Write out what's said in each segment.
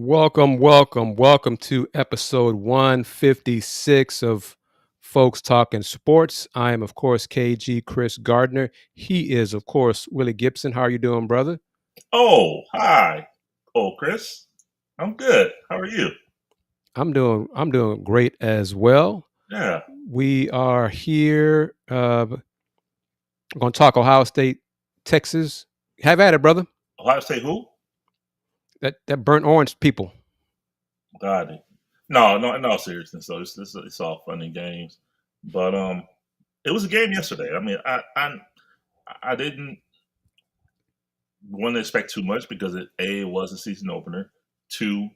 Welcome to episode 156 of Folks Talkin Sports. I am, of course, KG Kris Gardner. He is, of course, Willy Gibson. How are you doing, brother? Oh, hi. Oh, Kris. I'm good. How are you? I'm doing great as well. Yeah. We are here. We're going to talk Ohio State, Texas. Have at it, brother. Ohio State who? That burnt orange people. Got it. No, in all seriousness, though, it's all fun and games. But it was a game yesterday. I mean, I didn't want to expect too much because it was a season opener. Two,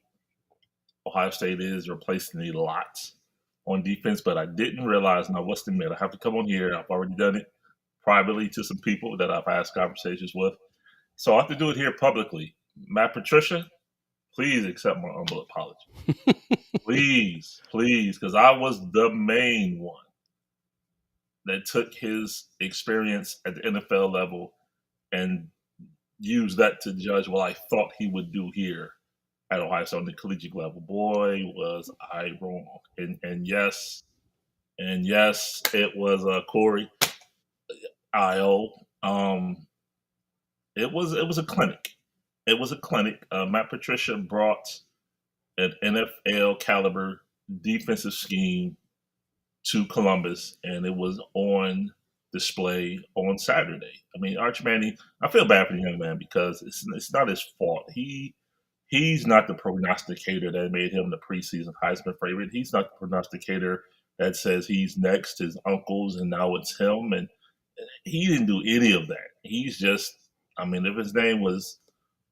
Ohio State is replacing a lot on defense, but I didn't realize, now what's the minute? I have to come on here. I've already done it privately to some people that I've had conversations with. So I have to do it here publicly. Matt Patricia, please accept my humble apology. Please, because I was the main one that took his experience at the NFL level and used that to judge what I thought he would do here at Ohio State on the collegiate level. Boy, was I wrong. And yes, it was Corey IO. It was a clinic. It was a clinic. Matt Patricia brought an NFL caliber defensive scheme to Columbus, and it was on display on Saturday. I mean, Arch Manning, I feel bad for the young man because it's not his fault. He's not the prognosticator that made him the preseason Heisman favorite. He's not the prognosticator that says he's next, his uncles, and now it's him. And he didn't do any of that. He's just, I mean, if his name was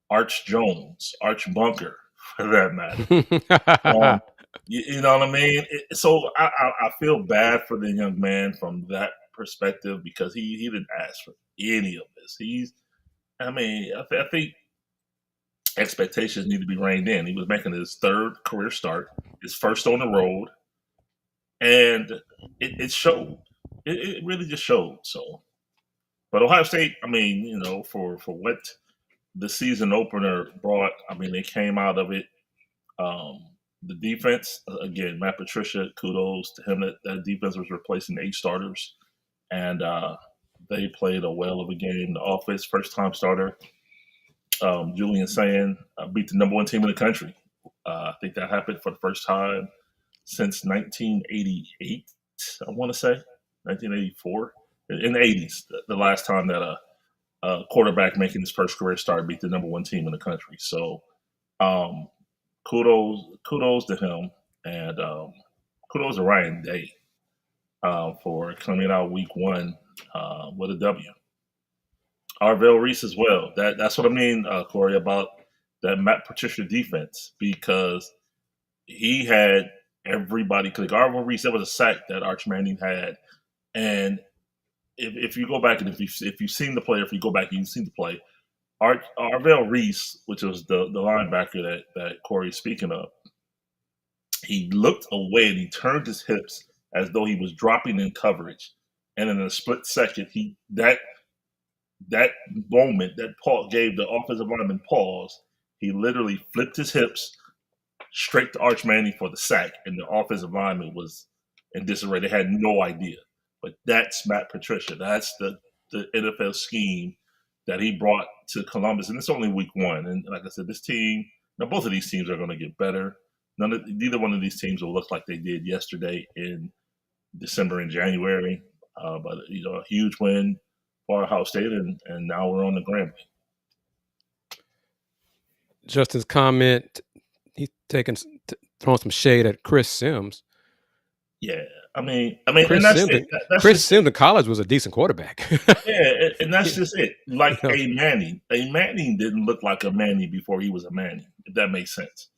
Arch Jones, Arch Bunker, for that matter. You know what I mean? So I feel bad for the young man from that perspective because he didn't ask for any of this. I think expectations need to be reined in. He was making his third career start, his first on the road, and it showed. It really just showed. So, but Ohio State, I mean, you know, for what the season opener brought, I mean, they came out of it. The defense, again, Matt Patricia, kudos to him. That defense was replacing 8 starters, and they played a whale of a game. The offense, first-time starter, Julian Sand, beat the number 1 team in the country. I think that happened for the first time since 1988, I want to say, 1984. In the 80s, the last time that a quarterback making his first career start beat the number 1 team in the country. So, kudos to him, and kudos to Ryan Day for coming out week 1 with a W. Arvell Reese as well. That's what I mean, Corey, about that Matt Patricia defense, because he had everybody click. Arvell Reese, that was a sack that Arch Manning had, and if you go back and if you've seen the play, if you go back and you've seen the play, Arvell Reese, which was the linebacker that Corey's speaking of, he looked away and he turned his hips as though he was dropping in coverage, and in a split second, that moment that Paul gave the offensive lineman pause, he literally flipped his hips straight to Arch Manning for the sack, and the offensive lineman was in disarray. They had no idea. But that's Matt Patricia. That's the NFL scheme that he brought to Columbus. And it's only week 1. And like I said, this team, now both of these teams are going to get better. Neither one of these teams will look like they did yesterday in December and January. But, you know, a huge win for Ohio State, and now we're on the Grambling. Justin's comment, he's throwing some shade at Chris Sims. Yeah, I mean, Chris and that's Sims, it. Chris Sims in college was a decent quarterback. Yeah, and that's just it. Like a Manning didn't look like a Manning before he was a Manning, if that makes sense.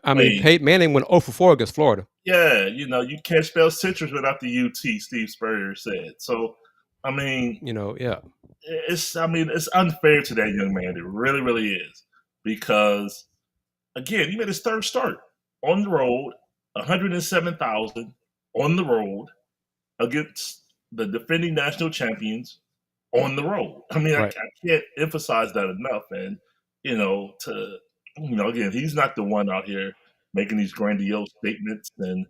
I mean, Peyton Manning went 0 for 4 against Florida. Yeah, you know, you can't spell citrus without the UT, Steve Spurrier said. So, I mean, you know, yeah. It's unfair to that young man. It really, really is. Because, again, he made his third start on the road, 107,000 on the road against the defending national champions on the road. I mean, right. I can't emphasize that enough. And, you know, to again, he's not the one out here making these grandiose statements and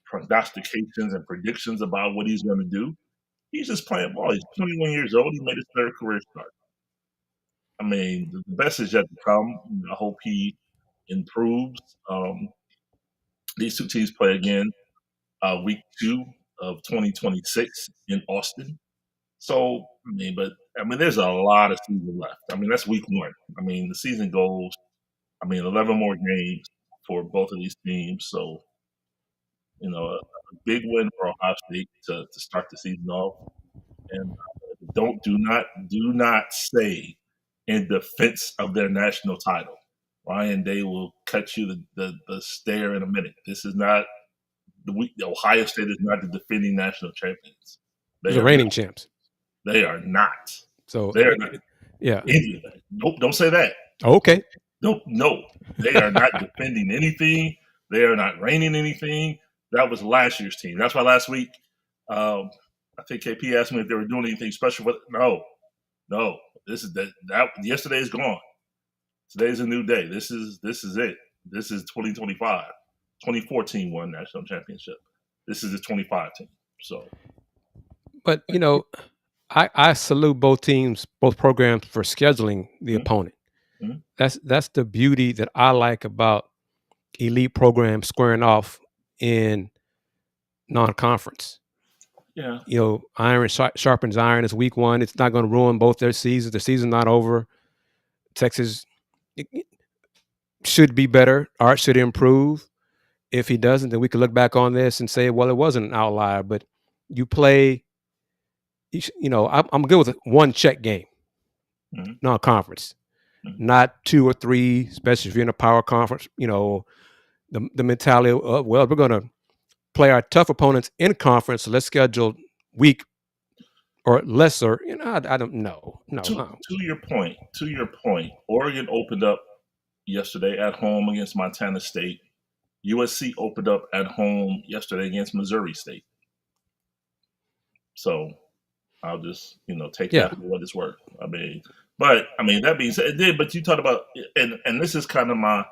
prognostications and predictions about what he's going to do. He's just playing ball. He's 21 years old. He made his third career start. I mean, the best is yet to come. I hope he improves. These two teams play again week 2 of 2026 in Austin. So, there's a lot of season left. That's week 1. The season goes, 11 more games for both of these teams. So, a big win for Ohio State to start the season off. And do not say in defense of their national title. Ryan Day will cut you the stare in a minute. This is not Ohio State is not the defending national champions. They're the reigning champs. They are not. So they are not. Yeah. Nope. Don't say that. Okay. No. They are not defending anything. They are not reigning anything. That was last year's team. That's why last week, I think KP asked me if they were doing anything special. But no. This is that. Yesterday is gone. Today's a new day. This is it. This is 2025. 2014 won national championship. This is the 25 team. So, but I salute both teams, both programs for scheduling the opponent. Mm-hmm. That's the beauty that I like about elite programs squaring off in non-conference. Yeah. Iron sharpens iron. It's week 1. It's not going to ruin both their seasons. The season's not over. Texas should be better. Art should improve. If he doesn't, then we could look back on this and say, well, it wasn't an outlier. But you play, I'm good with a 1-check game, non-conference, not 2 or 3, especially if you're in a power conference. The mentality of, well, we're going to play our tough opponents in conference, so let's schedule weak or lesser. I don't know. No. To your point, Oregon opened up yesterday at home against Montana State. USC opened up at home yesterday against Missouri State. So I'll just, take that for what it's worth. That being said, it did. But you talked about, and this is kind of my,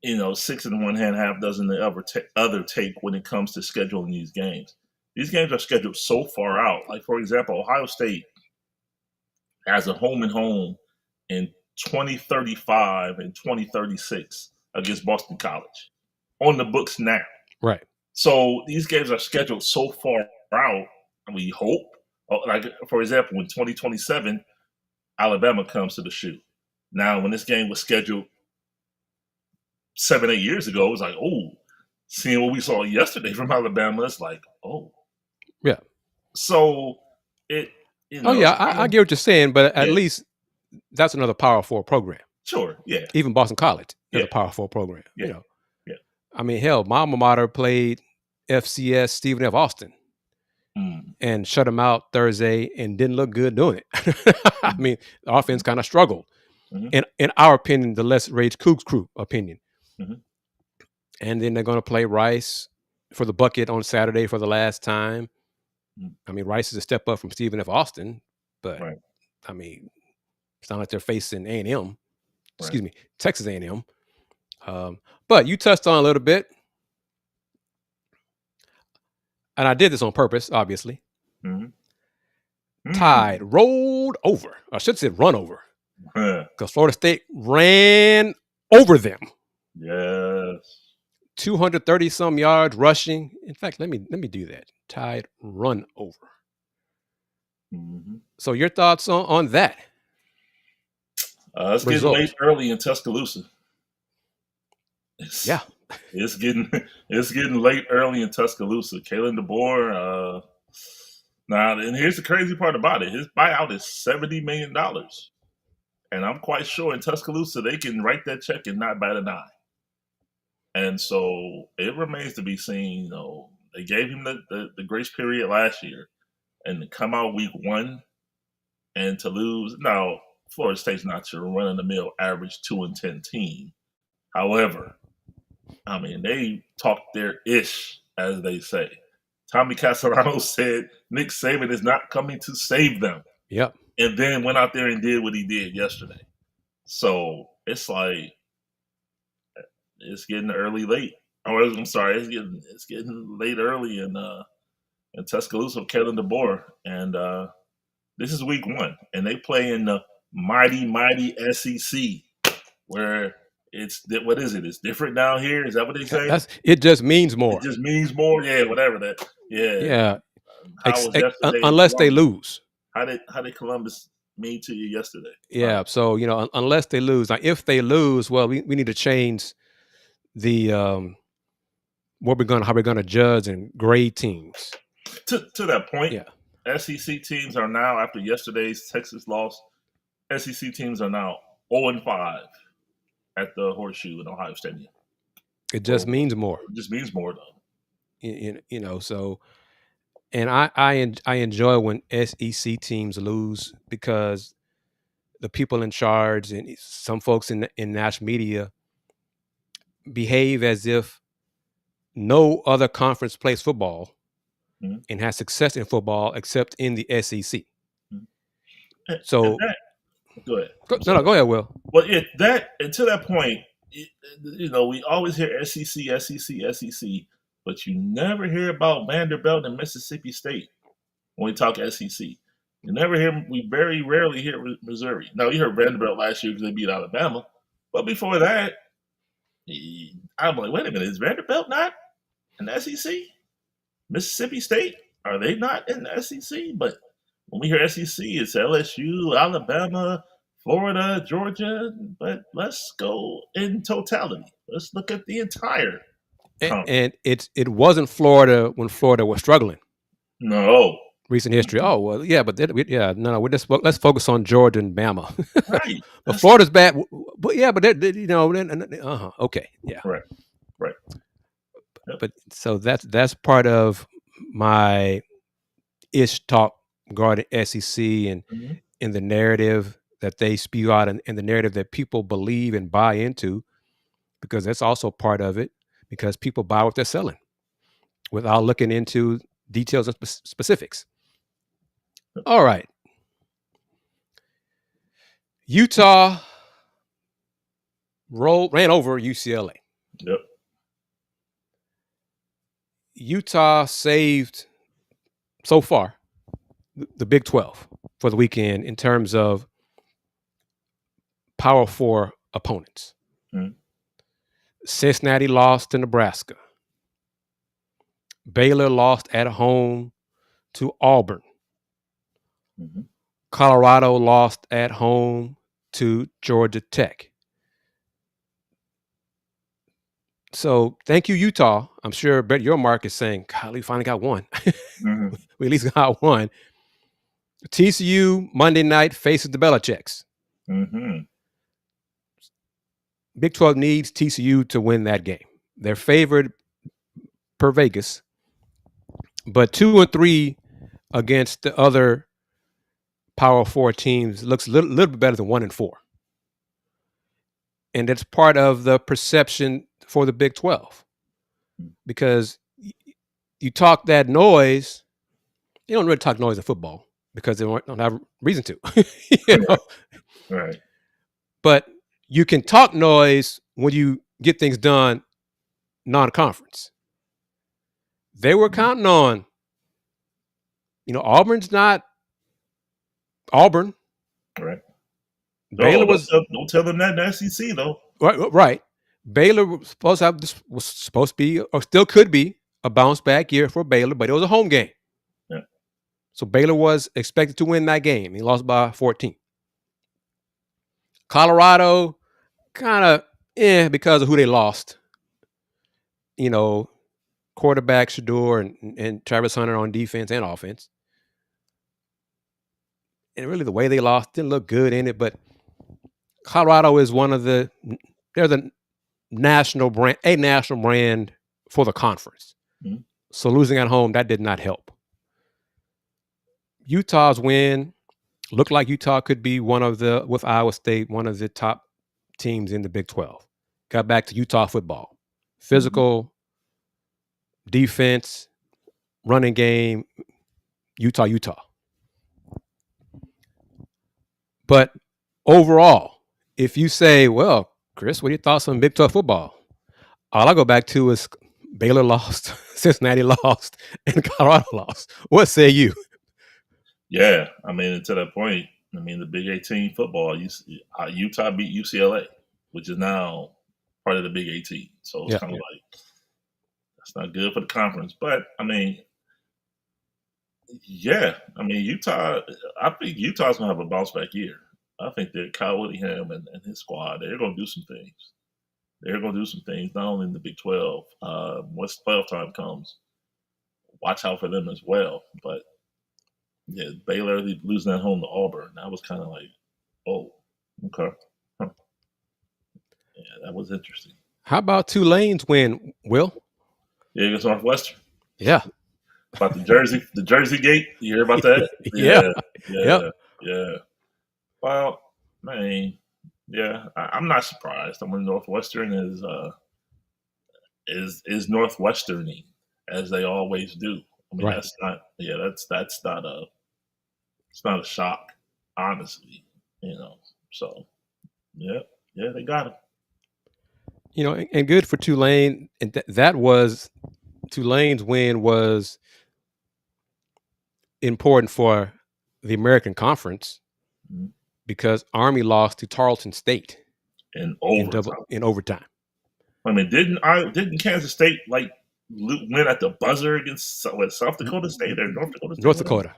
6 in one hand, half dozen the other take when it comes to scheduling these games. These games are scheduled so far out. Like, for example, Ohio State has a home and home in 2035 and 2036 against Boston College on the books now. Right. So these games are scheduled so far out, we hope. Like, for example, in 2027, Alabama comes to the shoe. Now, when this game was scheduled 7-8 years ago, it was like, seeing what we saw yesterday from Alabama, it's like, yeah. So it, I get what you're saying, but at least that's another Power 4 program. Sure, yeah. Even Boston College is a Power 4 program. Yeah. Hell, my alma mater played FCS Stephen F. Austin and shut him out Thursday and didn't look good doing it. The offense kind of struggled. In our opinion, the less rage Cougs crew opinion. And then they're going to play Rice for the bucket on Saturday for the last time. Rice is a step up from Stephen F. Austin, but it's not like they're facing A&M. Excuse me, Texas A&M. But you touched on a little bit, and I did this on purpose, obviously. Tide rolled over. I should say run over. Because Florida State ran over them. Yes. 230-some yards rushing. In fact, let me do that. Tide run over. So your thoughts on that? It's getting late early in Tuscaloosa. It's getting late early in Tuscaloosa. Kalen DeBoer. Now, and here's the crazy part about it: his buyout is $70 million, and I'm quite sure in Tuscaloosa they can write that check and not bat an eye. And so it remains to be seen. They gave him the grace period last year, and to come out week 1 and to lose. Now, Florida State's not your run-of-the-mill average 2-10 team. However, they talked their ish, as they say. Tommy Castellano said Nick Saban is not coming to save them. Yep. And then went out there and did what he did yesterday. So it's like, it's getting early late. Or I'm sorry, it's getting late early in Tuscaloosa with Kevin DeBoer, and this is week 1, and they play in the mighty SEC, where it's what is it? It's different down here. Is that what they say? It just means more. It just means more. Yeah, whatever that. Yeah. Yeah. How was yesterday? Unless they lose. How did Columbus mean to you yesterday? Yeah. So unless they lose. Now, if they lose, well, we need to change the how we're gonna judge and grade teams. To that point, yeah. SEC teams are now, after yesterday's Texas loss, SEC teams are now 0-5 at the Horseshoe in Ohio Stadium. It just means more. It just means more, though. So, and I enjoy when SEC teams lose, because the people in charge and some folks in national media behave as if no other conference plays football and has success in football except in the SEC. So, go ahead. No, go ahead, Will. Well, and to that point, we always hear SEC, but you never hear about Vanderbilt and Mississippi State when we talk SEC. You never hear. We very rarely hear Missouri. Now, you heard Vanderbilt last year because they beat Alabama, but before that, I'm like, wait a minute, is Vanderbilt not in the SEC? Mississippi State, are they not in the SEC? But when we hear SEC, it's LSU, Alabama, Florida, Georgia. But let's go in totality. Let's look at the entire conference. And it wasn't Florida when Florida was struggling. No. Recent history. Oh, well, yeah, but let's focus on Georgia and Bama. Right. But Florida's bad. But yeah, but okay, yeah. Right. But so that's part of my ish talk regarding SEC and in the narrative that they spew out and the narrative that people believe and buy into, because that's also part of it, because people buy what they're selling without looking into details and specifics. All right. Utah ran over UCLA. Yep. Utah saved, so far, the Big 12 for the weekend in terms of Power 4 opponents. Cincinnati lost to Nebraska. Baylor lost at home to Auburn. Colorado lost at home to Georgia Tech. So thank you, Utah. I'm sure your mark is saying, God, we finally got one. We at least got one. TCU Monday night faces the Belichicks. Big 12 needs TCU to win that game. They're favored per Vegas, but 2-3 against the other Power 4 teams looks a little bit better than 1-4. And it's part of the perception for the Big 12, because you talk that noise. You don't really talk noise in football because they don't have reason to. Right. But you can talk noise when you get things done non-conference. They were counting on, Auburn's not Auburn. Right. Baylor don't tell them that in the SEC though. Right. Baylor was supposed to be, or still could be, a bounce back year for Baylor, but it was a home game. Yeah. So Baylor was expected to win that game. He lost by 14. Colorado, kind of because of who they lost. Quarterback Shador and Travis Hunter on defense and offense. And really the way they lost didn't look good in it, but Colorado is they're the national brand for the conference. So losing at home, that did not help. Utah's win looked like Utah could be with Iowa State, one of the top teams in the Big 12. Got back to Utah football. Physical, defense, running game, Utah. But overall, if you say, well, Kris, what are your thoughts on Big 12 football? All I go back to is Baylor lost, Cincinnati lost, and Colorado lost. What say you? Yeah, I mean, to that point, I mean, the Big 18 football, Utah beat UCLA, which is now part of the Big 18. So it's kind of like, that's not good for the conference. But, I mean, yeah, I mean, I think Utah's going to have a bounce back year. I think that Kyle Whittingham and his squad, they're going to do some things. They're going to do some things, not only in the Big 12. Once 12 time comes, watch out for them as well. But, yeah, Baylor losing at home to Auburn. That was kind of like, oh, okay. Huh. Yeah, that was interesting. How about Tulane's win, Will? Yeah, against Northwestern. Yeah. About the Jersey gate. You hear about that? Yeah. Well, I mean, yeah, I'm not surprised. I mean, Northwestern is Northwesterning, as they always do. I mean, That's not. Yeah, that's not a. It's not a shock, honestly. So yeah, they got him. And good for Tulane. And that was Tulane's win was important for the American Conference because Army lost to Tarleton State in overtime. I mean, didn't Kansas State win at the buzzer against South Dakota State or North Dakota State? North Dakota.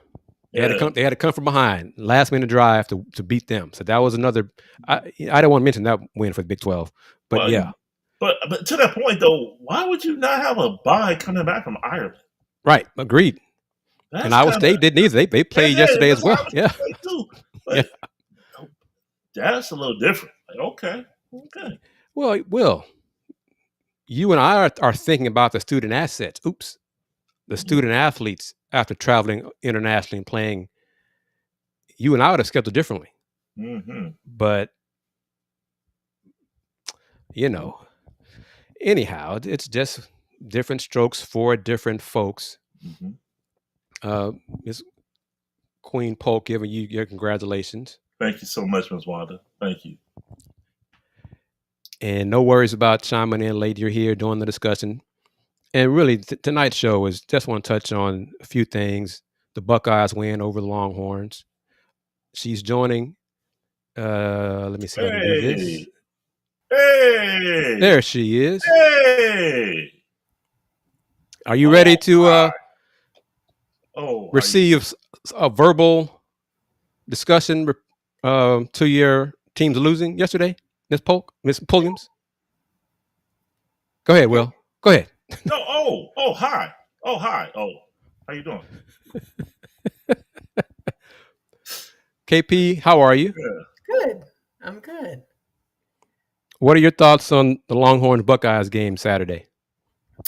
They had to come from behind, last minute drive to beat them. So that was another. I don't want to mention that win for the Big 12, but yeah. But to that point though, why would you not have a bye coming back from Ireland? Right, agreed. And Iowa State didn't either. They played yesterday as well. Yeah. That's a little different. Like, okay. Well, Will, you and I are thinking about the student assets. The student athletes after traveling internationally and playing. You and I would have scheduled differently. Mm-hmm. But, anyhow, it's just different strokes for different folks. Mm-hmm. Ms. Queen Polk giving you your congratulations. Thank you so much, Ms. Wanda. Thank you. And no worries about chiming in late. You're here doing the discussion. And really, tonight's show is just want to touch on a few things. The Buckeyes win over the Longhorns. She's joining. Let me see how to do this. Hey! There she is. Hey! Are you ready to receive a verbal discussion to your team's losing yesterday, Miss Pulliams? Go ahead, Will. Go ahead. No. Hi. Hi. How you doing? KP, how are you? Good. I'm good. What are your thoughts on the Longhorns Buckeyes game Saturday?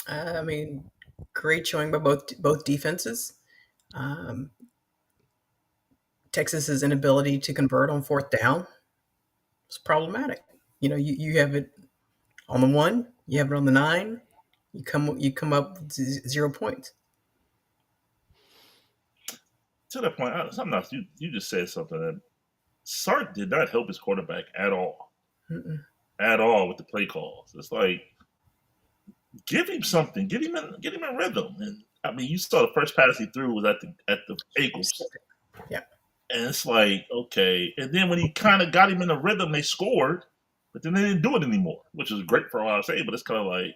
I mean, great showing by both defenses. Texas's inability to convert on fourth down is problematic. You have it on the 1, you have it on the 9, you come up with 0 points. To that point, something else. You just said something that Sark did not help his quarterback at all. Mm-mm. At all with the play calls. It's like, give him something, get him in rhythm. And I mean, you saw the first pass he threw was at the ankles. Yeah. And it's like, okay. And then when he kind of got him in a rhythm, they scored, but then they didn't do it anymore, which is great for Ohio State. But it's kind of like,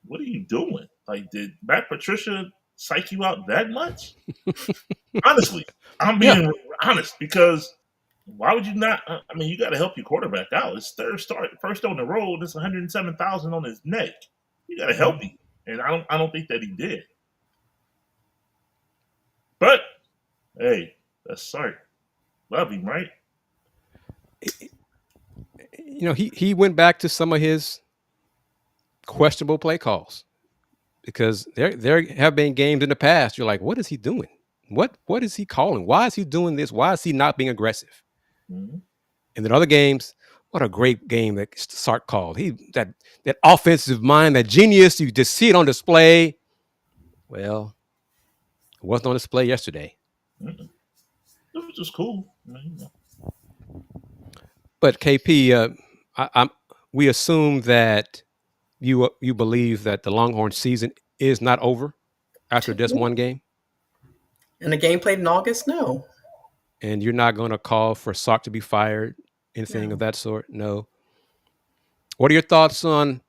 what are you doing? Like, did Matt Patricia psych you out that much? Honestly, I'm being honest, because why would you not? I mean, you got to help your quarterback out. It's first on the road. It's $107,000 on his neck. You got to help him, and I don't think that he did. But hey, that's Sark. Love him, right? He went back to some of his questionable play calls, because there have been games in the past. You're like, what is he doing? What is he calling? Why is he doing this? Why is he not being aggressive? Mm-hmm. And then other games, what a great game that Sark called. That offensive mind, that genius, you just see it on display. Well, it wasn't on display yesterday. Mm-hmm. It was just cool. But KP, we assume that you believe that the Longhorn season is not over after just one game? And a game played in August? No. And you're not going to call for Sark to be fired, anything of that sort? No. What are your thoughts on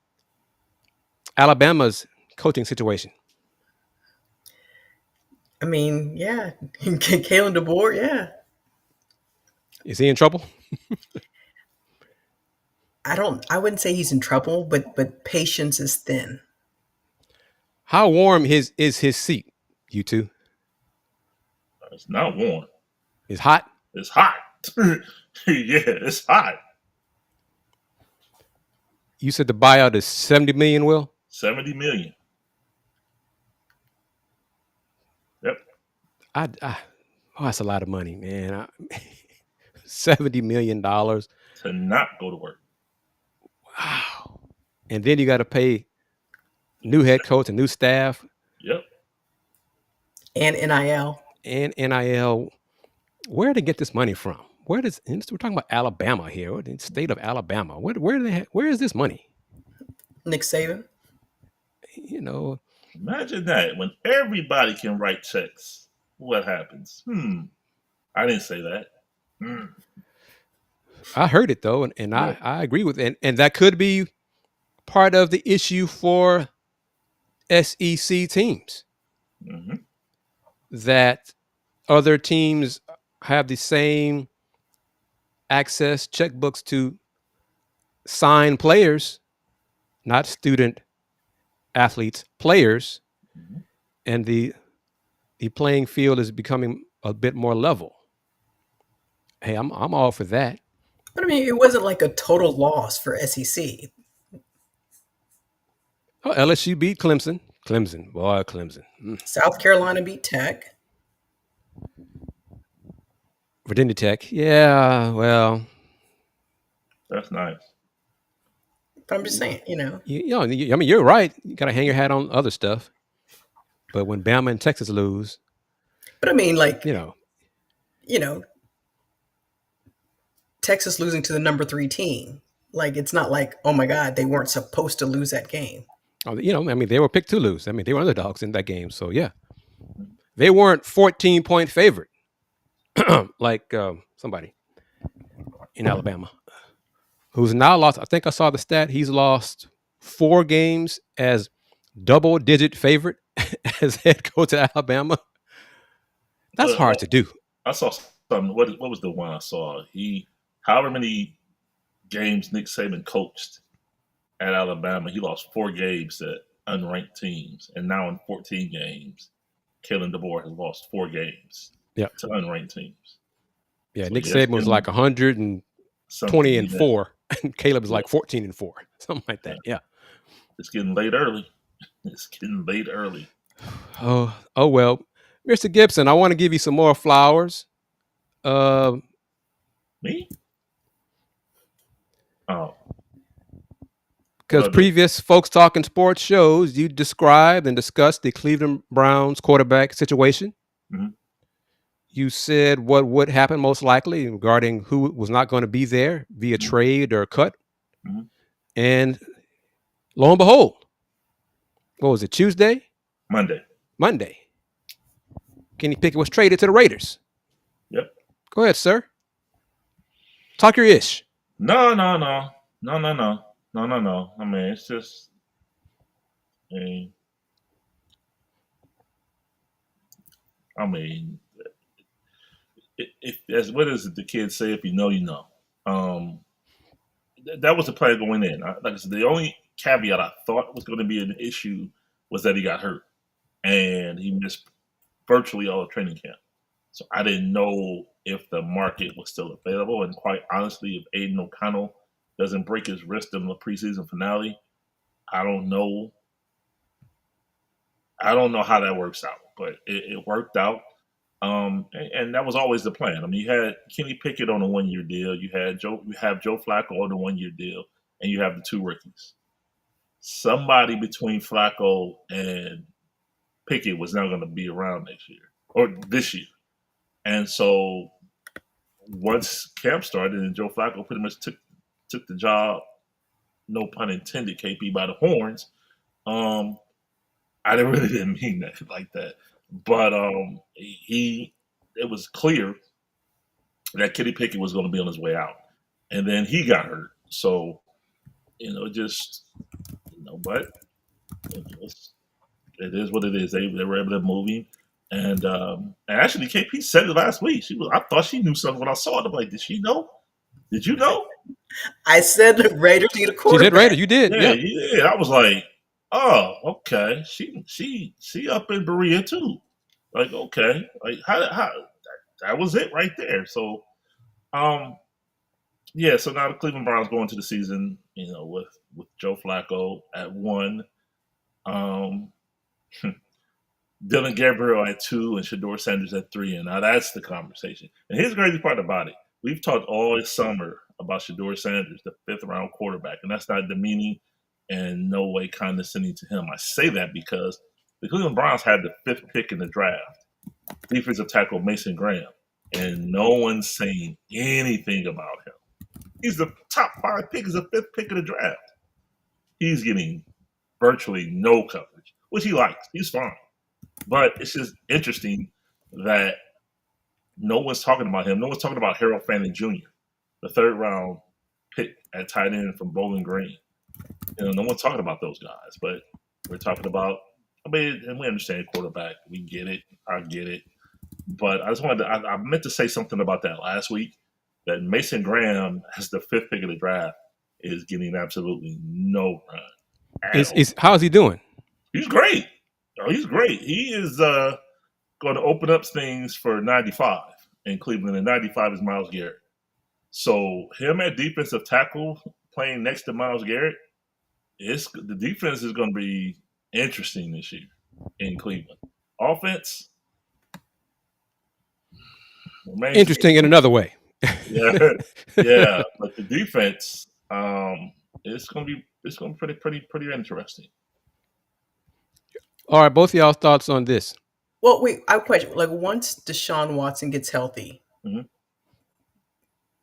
Alabama's coaching situation? I mean, yeah. Kalen DeBoer, yeah. Is he in trouble? I wouldn't say he's in trouble, but patience is thin. How warm is his seat, you two? It's not warm. It's hot? It's hot. Yeah, it's hot. You said the buyout is $70 million, Will? $70 million. Yep. That's a lot of money, man. $70 million. To not go to work. Wow. And then you got to pay new head coach and new staff. Yep. And NIL. And NIL. Where to get this money from? We're talking about Alabama here, the state of Alabama. Where is this money? Nick Saban. You know. Imagine that. When everybody can write checks, what happens? I didn't say that. I heard it though, and I agree with it. And that could be part of the issue for SEC teams. Mm-hmm. That other teams have the same access checkbooks to sign players, not student athletes, players, and the playing field is becoming a bit more level. Hey, I'm all for that. But I mean, it wasn't like a total loss for SEC. Oh, LSU beat Clemson. Clemson. South Carolina beat Tech. Virginia Tech. Yeah, well. That's nice. But I'm just saying, I mean, you're right. You got to hang your hat on other stuff. But when Bama and Texas lose. But I mean, like, Texas losing to the number 3 team. Like, it's not like, oh my God, they weren't supposed to lose that game. Oh, I mean, they were picked to lose. I mean, they were underdogs in that game. So, yeah. They weren't 14-point favorite like somebody in Alabama who's now lost. I think I saw the stat. He's lost 4 games as double-digit favorite as head coach at Alabama. That's hard to do. I saw something. What was the one I saw? However many games Nick Saban coached at Alabama, he lost 4 games to unranked teams. And now in 14 games, Kalen DeBoer has lost 4 games to unranked teams. Yeah, so Nick Saban was like 120-4, and Caleb is like 14-4, something like that. Yeah. It's getting late early. Oh, well. Mr. Gibson, I want to give you some more flowers. Me? Oh. Because previous Folks Talkin Sports shows, you described and discussed the Cleveland Browns quarterback situation. Mm-hmm. You said what would happen most likely regarding who was not going to be there via trade or cut. Mm-hmm. And lo and behold, what was it, Tuesday? Monday. Kenny Pickett was traded to the Raiders. Yep. Go ahead, sir. Talk your ish. No. I mean, it's just, what does the kids say? If you know, you know. That was the play going in. Like I said, the only caveat I thought was going to be an issue was that he got hurt and he missed virtually all of training camp. So I didn't know if the market was still available. And quite honestly, if Aiden O'Connell doesn't break his wrist in the preseason finale, I don't know how that works out, but it worked out. And that was always the plan. I mean, you had Kenny Pickett on a 1-year deal. You have Joe Flacco on a 1-year deal, and you have the 2 rookies. Somebody between Flacco and Pickett was not going to be around next year or this year. And so once camp started and Joe Flacco pretty much took the job, no pun intended, KP by the horns. I really didn't mean that like that, but it was clear that Kenny Pickett was going to be on his way out, and then he got hurt. So but it is what it is. They were able to move him, and actually KP said it last week. I thought she knew something when I saw it. I'm like, did she know? Did you know? I said the Raiders need a quarterback. She did Raiders. You did. Yeah. I was like, oh, okay. She up in Berea too. Like, okay. Like how that was it right there. So yeah, so now the Cleveland Browns go into the season, with Joe Flacco at 1. Dylan Gabriel at 2 and Shedeur Sanders at 3. And now that's the conversation. And here's the crazy part about it. We've talked all this summer about Shedeur Sanders, the 5th-round quarterback, and that's not demeaning and no way condescending to him. I say that because the Cleveland Browns had the 5th pick in the draft, defensive tackle Mason Graham, and no one's saying anything about him. He's the top 5 pick, is the 5th pick of the draft. He's getting virtually no coverage, which he likes. He's fine. But it's just interesting that no one's talking about him. No one's talking about Harold Fanning Jr., the 3rd-round pick at tight end from Bowling Green. No one's talking about those guys. But we're talking about, and we understand quarterback. We get it. I get it. But I meant to say something about that last week, that Mason Graham, as the 5th pick of the draft, is getting absolutely no run. How is he doing? He's great. Oh, he's great. He is going to open up things for 95 in Cleveland, and 95 is Myles Garrett. So him at defensive tackle playing next to Myles Garrett, the defense is going to be interesting this year in Cleveland. Offense, interesting in another way. yeah, but the defense, it's going to be pretty interesting. All right, both of y'all's thoughts on this. Well, wait, I have a question. Like, once Deshaun Watson gets healthy,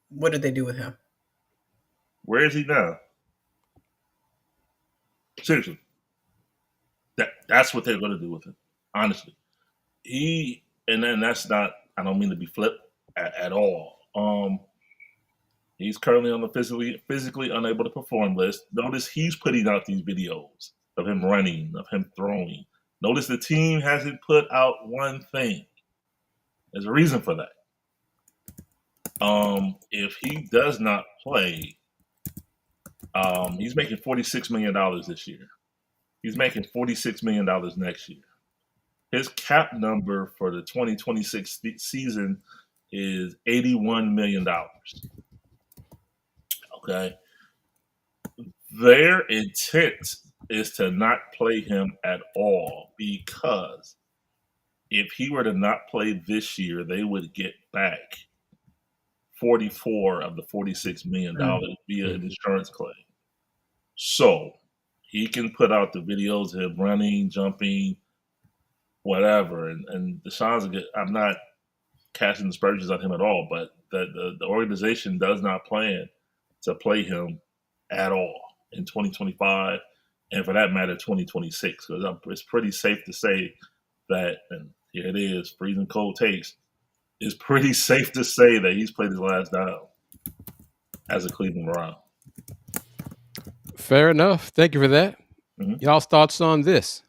what did they do with him? Where is he now? Seriously. That's what they're going to do with him, honestly. And then that's not, I don't mean to be flip at all. He's currently on the physically unable to perform list. Notice he's putting out these videos of him running, of him throwing. Notice the team hasn't put out one thing. There's a reason for that. If he does not play, he's making $46 million this year. He's making $46 million next year. His cap number for the 2026 season is $81 million. Okay. Their intent is to not play him at all, because if he were to not play this year, they would get back 44 of the $46 million via an insurance claim. So he can put out the videos of him running, jumping, whatever. And Deshaun's I'm not casting aspersions on him at all, but the organization does not plan to play him at all in 2025, and for that matter, 2026. Because it's pretty safe to say that, and here it is, freezing cold takes, it's pretty safe to say that he's played his last down as a Cleveland Brown. Fair enough. Thank you for that. Y'all's thoughts on this?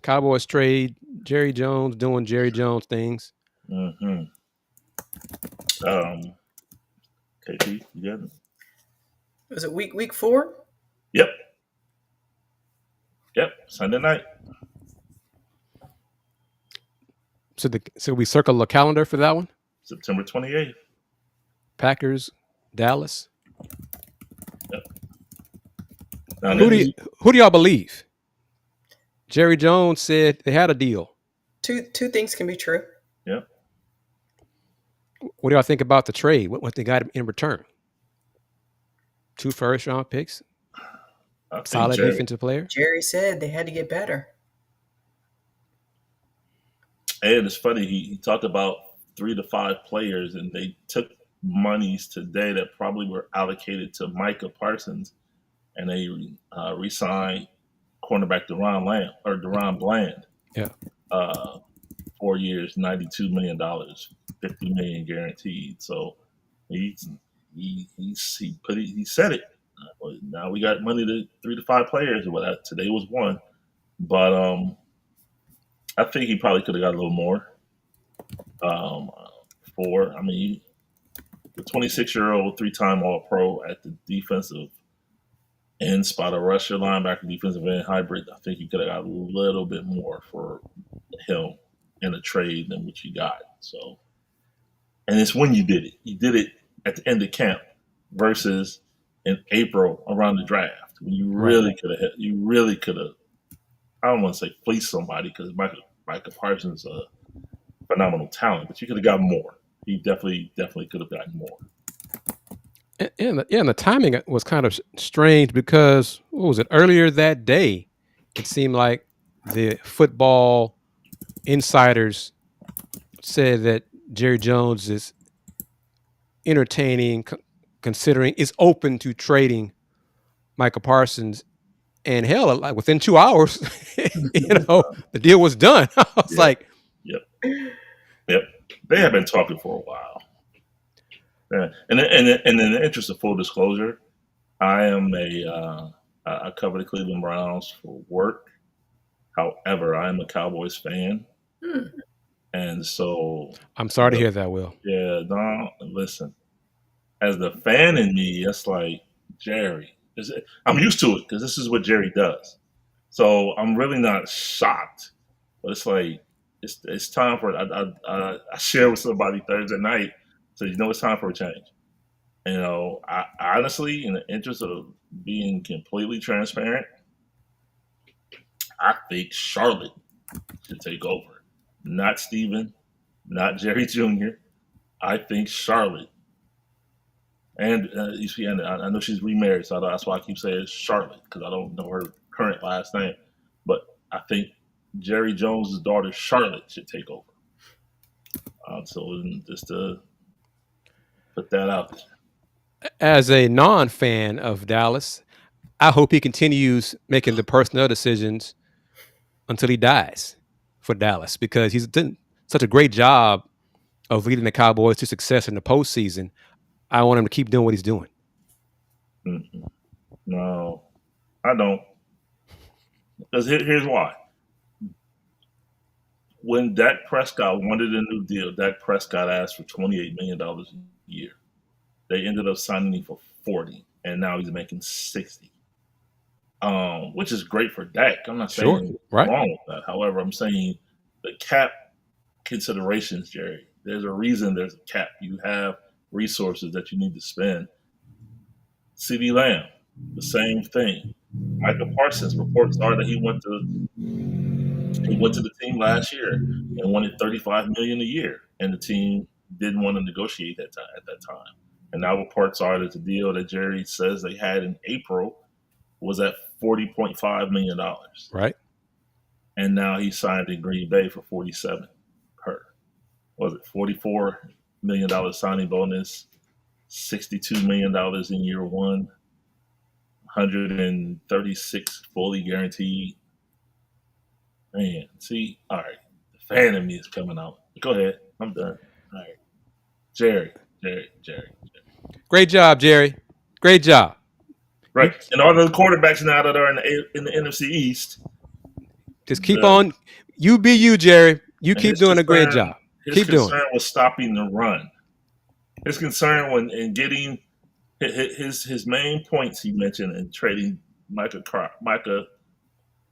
Cowboys trade Jerry Jones, doing Jerry Jones things. KP, you got it? Was it week 4? Yep. Sunday night. So we circle the calendar for that one? September 28th. Packers, Dallas. Yep. Now, who do y'all believe? Jerry Jones said they had a deal. Two things can be true. Yep. What do y'all think about the trade? What they got in return? 2 first-round picks. Solid defensive player. Jerry said they had to get better. And it's funny, he talked about 3 to 5 players, and they took monies today that probably were allocated to Micah Parsons and they re-signed cornerback Deron Bland. Yeah. 4 years, $92 million, $50 million guaranteed. So he said it. Now we got money to 3 to 5 players. Well, today was one, but I think he probably could have got a little more. The 26-year-old 3-time All-Pro at the defensive end spot, a rusher, linebacker, defensive end hybrid. I think he could have got a little bit more for him in a trade than what you got. So, and it's when you did it. You did it at the end of camp versus in April around the draft when you really could have. You really could have. I don't want to say fleeced somebody because Micah Parsons is a phenomenal talent, but you could have got more. He definitely could have gotten more. And the timing was kind of strange because what was it? Earlier that day, it seemed like the football insiders said that Jerry Jones is considering is open to trading Micah Parsons, and hell, like within 2 hours, the deal was done. I was like, "Yep." They have been talking for a while. Yeah. And in the interest of full disclosure, I am I cover the Cleveland Browns for work. However, I am a Cowboys fan. And so I'm sorry to hear that, Will. Yeah, no, listen. As the fan in me, it's like, Jerry. I'm used to it because this is what Jerry does. So I'm really not shocked. But it's like, it's time for it. I shared with somebody Thursday night, so it's time for a change. I honestly, in the interest of being completely transparent, I think Charlotte should take over. Not Steven, not Jerry Jr. I think Charlotte. And I know she's remarried, so that's why I keep saying Charlotte, because I don't know her current last name. But I think Jerry Jones' daughter, Charlotte, should take over. So just to put that out there. As a non-fan of Dallas, I hope he continues making the personnel decisions until he dies for Dallas, because he's done such a great job of leading the Cowboys to success in the postseason. I want him to keep doing what he's doing. Mm-hmm. No, I don't. Because here's why. When Dak Prescott wanted a new deal, Dak Prescott asked for $28 million a year. They ended up signing him for $40, and now he's making $60. Which is great for Dak. I'm not saying anything wrong with that. However, I'm saying the cap considerations, Jerry. There's a reason there's a cap. You have resources that you need to spend. CeeDee Lamb, the same thing. Micah Parsons, reports are that he went to the team last year and wanted $35 million a year, and the team didn't want to negotiate at that time. And now reports are that the deal that Jerry says they had in April was at $40.5 million. Right. And now he signed in Green Bay for $47 per. Was it $44 million signing bonus, $62 million in year one, $136 fully guaranteed. Man, see, all right. The fan in me is coming out. Go ahead. I'm done. All right. Jerry. Great job, Jerry. Great job. Right. And all the quarterbacks now that are in the NFC East. Just keep on. You be you, Jerry. You keep doing a great job. Keep doing. His concern was stopping the run. His concern in getting his main points he mentioned in trading Micah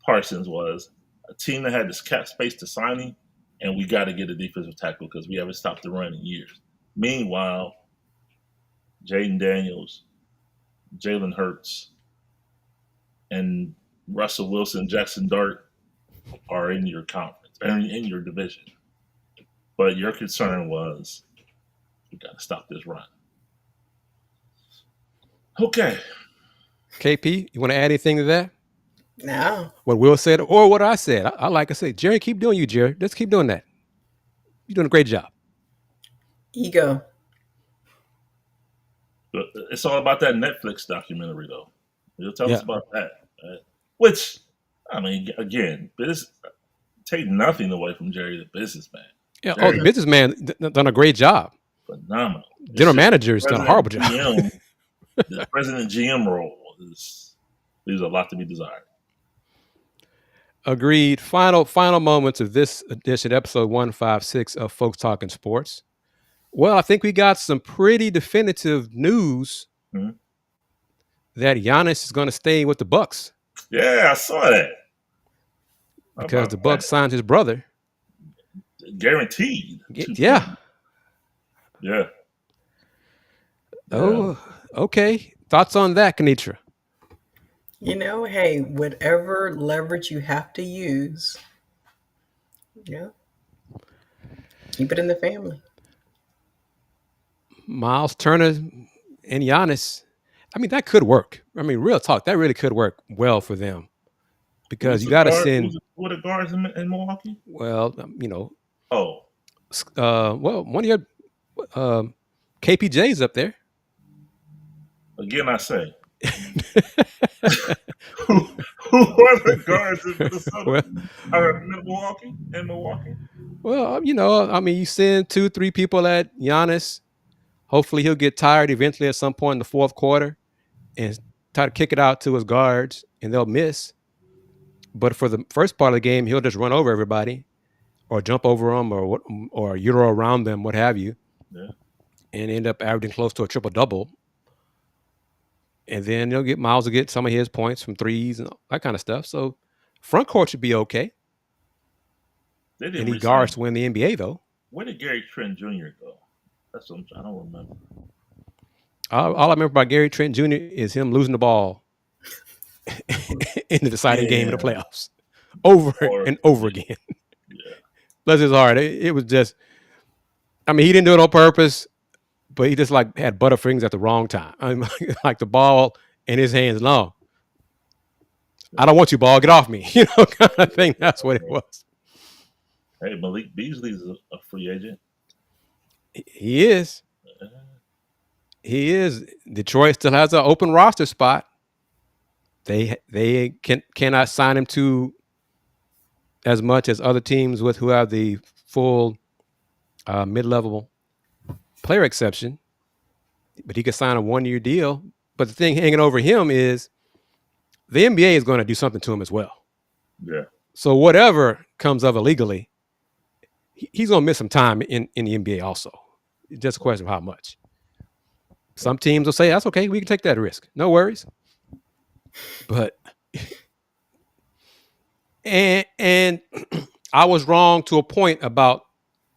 Parsons was a team that had this cap space to sign him, and we got to get a defensive tackle because we haven't stopped the run in years. Meanwhile, Jaden Daniels, Jalen Hurts, and Russell Wilson, Jackson Dart are in your conference, in your division. But your concern was we got to stop this run. Okay. KP, you want to add anything to that? No. What Will said or what I said. I like to say, Jerry, keep doing you, Jerry. Let's keep doing that. You're doing a great job. Ego. It's all about that Netflix documentary, though. He'll tell us about that. Which, I mean, again, take nothing away from Jerry the businessman. Yeah, the businessman done a great job. Phenomenal. General manager's done a horrible job. The president GM role leaves a lot to be desired. Agreed. Final moments of this edition, episode 156 of Folks Talkin Sports. Well, I think we got some pretty definitive news that Giannis is going to stay with the Bucks. Yeah, I saw that. Because the Bucks signed his brother. Guaranteed. Yeah. Yeah. Oh, okay. Thoughts on that, Kennetra? Hey, whatever leverage you have to use, keep it in the family. Miles Turner and Giannis, I mean, that could work. I mean, real talk, that really could work well for them. Because you got to send. What are guards in Milwaukee? Well, Oh. Well, one of your KPJ's up there. Again, I say. Who are the guards in Minnesota? Milwaukee and Milwaukee? Well, I mean, you send 2-3 people at Giannis. Hopefully he'll get tired eventually at some point in the fourth quarter and try to kick it out to his guards, and they'll miss. But for the first part of the game, he'll just run over everybody or jump over them or euro around them, what have you, and end up averaging close to a triple-double. And then Miles will get some of his points from threes and that kind of stuff. So front court should be okay. They need guards to win the NBA, though. Where did Gary Trent Jr. go? That's what I don't remember. All I remember about Gary Trent Jr. is him losing the ball in the deciding game of the playoffs over and over again. Yeah. Bless his heart. It was just, I mean, he didn't do it on purpose, but he just had butterfingers at the wrong time. I mean, like the ball in his hands long. I don't want you, ball. Get off me. Kind of thing. That's what it was. Hey, Malik Beasley's a free agent. He is. He is. Detroit still has an open roster spot. They cannot sign him to as much as other teams who have the full mid-level player exception, but he could sign a 1-year deal. But the thing hanging over him is the NBA is going to do something to him as well. Yeah. So whatever comes of illegally, he's going to miss some time in the NBA also. It's just a question of how much. Some teams will say, that's okay, we can take that risk. No worries. But and I was wrong to a point about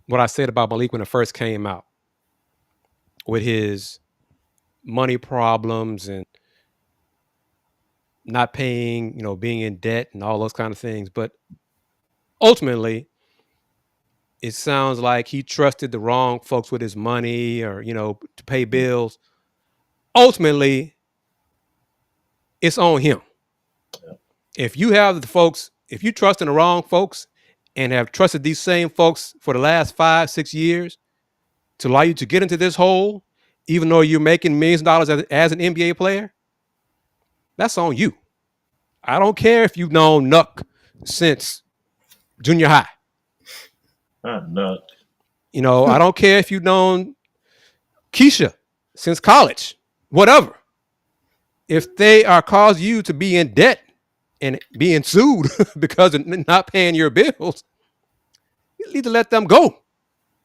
what I said about Malik when it first came out with his money problems and not paying, being in debt and all those kind of things. But ultimately, it sounds like he trusted the wrong folks with his money or, to pay bills. Ultimately, it's on him. Yeah. If you trust in the wrong folks and have trusted these same folks for the last 5-6 years to allow you to get into this hole, even though you're making millions of dollars as an NBA player, that's on you. I don't care if you've known Nuck since junior high. Nuck. I don't care if you've known Keisha since college, whatever. If they are causing you to be in debt and being sued because of not paying your bills, you need to let them go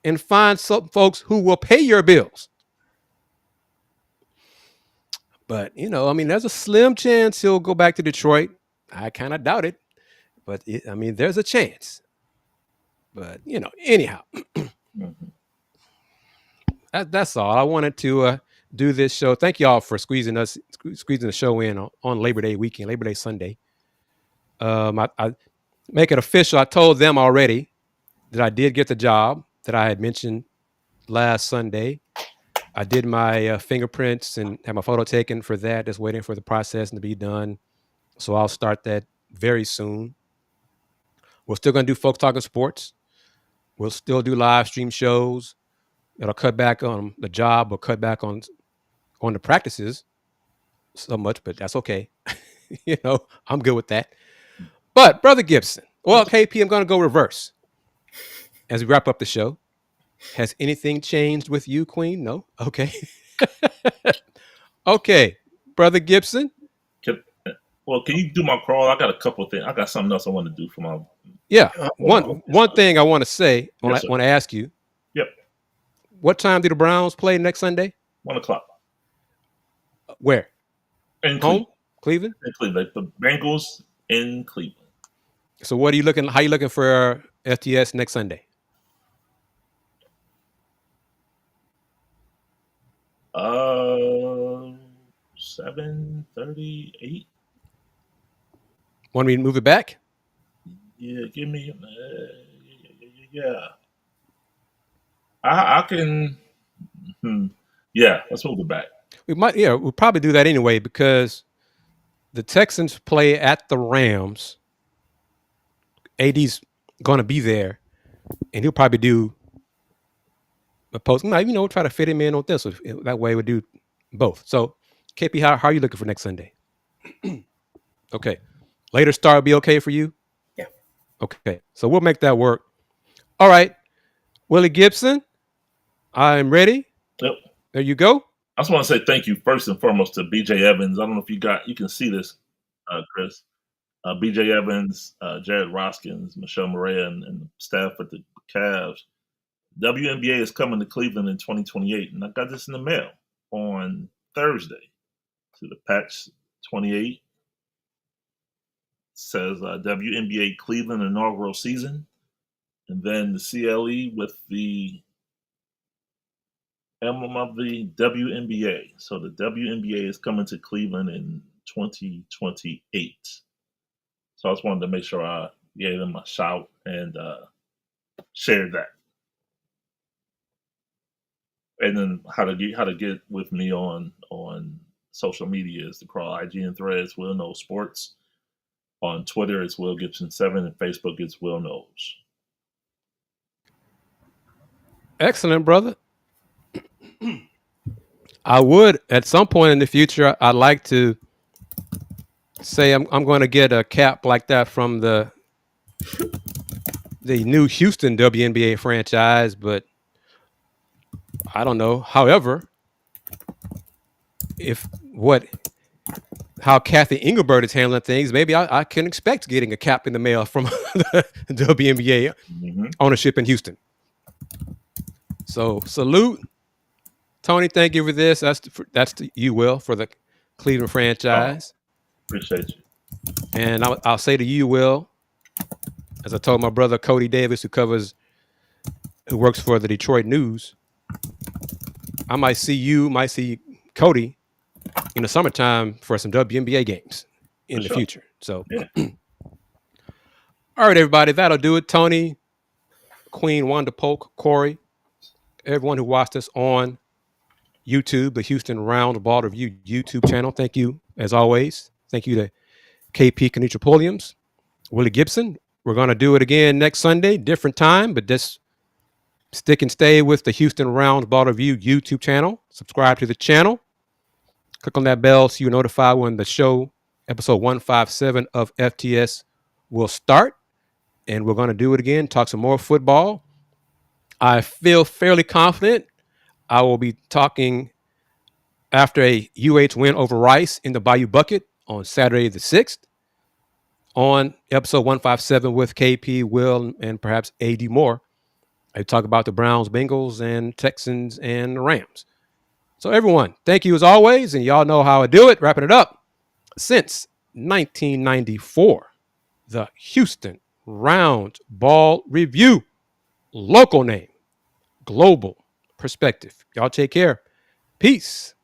and find some folks who will pay your bills. But, there's a slim chance he'll go back to Detroit. I kind of doubt it. But, there's a chance. But, anyhow. That's all. I wanted to do this show. Thank y'all for squeezing the show in on Labor Day weekend, Labor Day Sunday. I make it official. I told them already that I did get the job that I had mentioned last Sunday. I did my fingerprints and had my photo taken for that. Just waiting for the process to be done. So I'll start that very soon. We're still going to do Folks Talkin Sports. We'll still do live stream shows. It'll cut back on the job or cut back on the practices so much, but that's okay. I'm good with that. But Brother Gibson, well, KP, I'm going to go reverse as we wrap up the show. Has anything changed with you, Queen? No? Okay. Okay. Brother Gibson. Can you do my crawl? I got a couple of things. I got something else I want to do for my. Yeah. One thing I want to say, I want to ask you. Yep. What time do the Browns play next Sunday? 1:00. Where? In home? Cleveland? In Cleveland. The Bengals in Cleveland. So how are you looking for FTS next Sunday? 7:38. Want me to move it back? Yeah, give me. Yeah. I can. Yeah, let's move it back. We'll probably do that anyway because the Texans play at the Rams. AD's going to be there, and he'll probably do a post. Try to fit him in on this. So that way we'll do both. So, KP, how are you looking for next Sunday? Okay. Later start be okay for you? Yeah. Okay. So we'll make that work. All right. Willy Gibson, I'm ready. Yep. There you go. I just want to say thank you first and foremost to BJ Evans. I don't know if you can see this, Chris. BJ Evans, Jared Roskins, Michelle Murray, and the staff at the Cavs. WNBA is coming to Cleveland in 2028, and I got this in the mail on Thursday. To the patch 28 says WNBA Cleveland inaugural season, and then the CLE with the emblem of the WNBA. So the WNBA is coming to Cleveland in 2028. So I just wanted to make sure I gave them a shout and shared that. And then how to get with me on social media is to crawl IG and Threads, Will Knows Sports. On Twitter, it's Will Gibson 7, and Facebook, it's Will Knows. Excellent, brother. I would, at some point in the future, I'd like to say I'm going to get a cap like that from the new Houston WNBA franchise, but I don't know. However, how Kathy Engelbert is handling things, maybe I can expect getting a cap in the mail from the WNBA ownership in Houston. So salute, Tony. Thank you for this. That's to you, Will, for the Cleveland franchise. Appreciate you. And I'll say to you, Will, as I told my brother Cody Davis, who works for the Detroit News, I might see Cody in the summertime for some WNBA games in the future. So, all right, everybody, that'll do it. Tony, Queen, Wanda Polk, Corey, everyone who watched us on YouTube, the Houston Roundball Review YouTube channel. Thank you, as always. Thank you to KP Kennetra Pulliams, Willy Gibson. We're going to do it again next Sunday, different time, but just stick and stay with the Houston Roundball Review YouTube channel. Subscribe to the channel. Click on that bell so you're notified when the show, episode 157 of FTS, will start. And we're going to do it again, talk some more football. I feel fairly confident I will be talking after a UH win over Rice in the Bayou Bucket on Saturday the 6th on episode 157 with KP, Will, and perhaps AD Moore. I talk about the Browns, Bengals, and Texans, and the Rams. So everyone, thank you as always, and y'all know how I do it. Wrapping it up. Since 1994, the Houston Roundball Review. Local name, global perspective. Y'all take care. Peace.